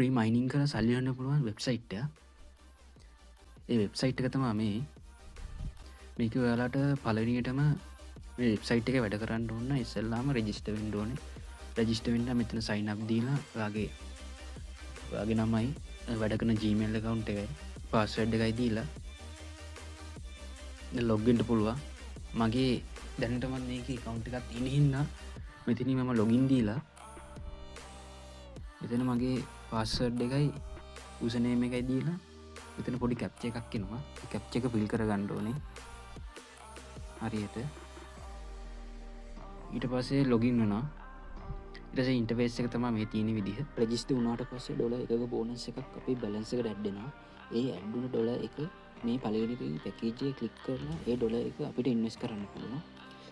Free mining කර සල්ලියන්න පුළුවන් වෙබ්සයිට්ය. ඒ website එක තමා මේක ඔයාලාට පලනියටම වෙබ්සයිට් එක වැඩ කරන්න ඔන්න ඉස්සල්ලාම රෙජිස්ට වෙන්ඩෝන රජිස්ට වෙන්ඩ මෙතන සයිනක් දීලා වගේ නමයි වැඩ කන ජීමල්ල කවුන්් එකයි පාස්වැඩ් එකයි දීලා ලොග්ගෙන්ට පුළුවන් මගේ දැනටමත් මේක කවුන්් එකත් ඉන හින්න මෙතින මම ලොගින් දීලා එතන මගේ පාස්වර්ඩ් එකයි උසනේම එකයි දීලා එතන පොඩි කැප්ච එකක් කෙනවා කැප්ච එක පිල් කර ගණ්ඩෝනේ හරියට ඊට පස්සේ ලොගින් වනා ඉටස ඉන්ටවේස් එක තම මේ තියෙන විදිහ රජිස්ට වනාට පස්සේ ඩොල එක බෝනස් එකක් අපේ බැලන්ස එක ඩැඩ්ඩෙනවා ඒ ඇඩ්ඩුන ඩොල එක මේ පලගනි පැකේජය කලික් කරලා ඒ ඩොල එක අපිට ඉන්වස් කරන්න පුළුවන්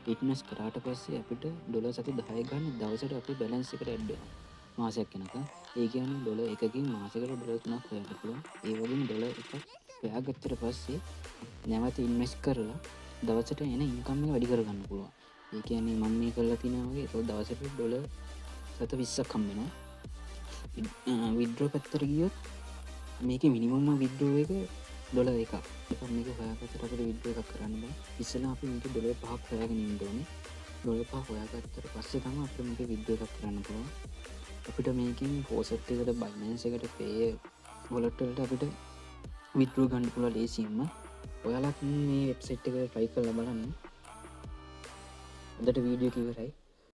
ඉටනස් කරාට පස්සේ අපිට ඩොල සති 10 ගන්න දවසට අපි බැලන්ස එකට ඇඩ්ඩ මාසයක් කෙනක ඒ කියන ඩොල එකකින් මාසකට ඩොල 3ක් හොයන්න පුළුවන් ඒ වගේම ඩොල එකක් හොයාගත්තට පස්සේ නැවත ඉන්වෙස් කරලා දවසට එන ඉන්කම් එක වැඩි කරගන්න පුළුවන් ඒ කියන්නේ මම මේ කරලා තියෙනවා වගේ ඒක දවසට ඩොල සත 20ක් හම්බෙනවා විඩ්‍රෝ පැත්තට ගියොත් මේකේ මිනිමම් විඩ්‍රෝ එක ඩොලර් එකක් මේක හොයාගත්තට අපිට විඩ්‍රෝ එකක් කරන්න බෑ ඉස්සෙල්ලා අපි මේක ඩොලර් 5ක් හොයාගෙන ඉන්න ඕනේ ඩොලර් 5 හොයාගත්තට පස්සේ තමයි අපිට මේක විඩ්‍රෝ එකක් කරන්න පුළුවන් අපිට මේකෙන් පෝසට් එකට බයිනන්ස් එකට පේ වොලට් වලට අපිට විඩ්‍රෝ ගන්න පුළුවන් ලේසියෙන්ම ඔයාලත් මේ වෙබ්සයිට් එක try කරලා බලන්න අදට වීඩියෝ එක ඉවරයි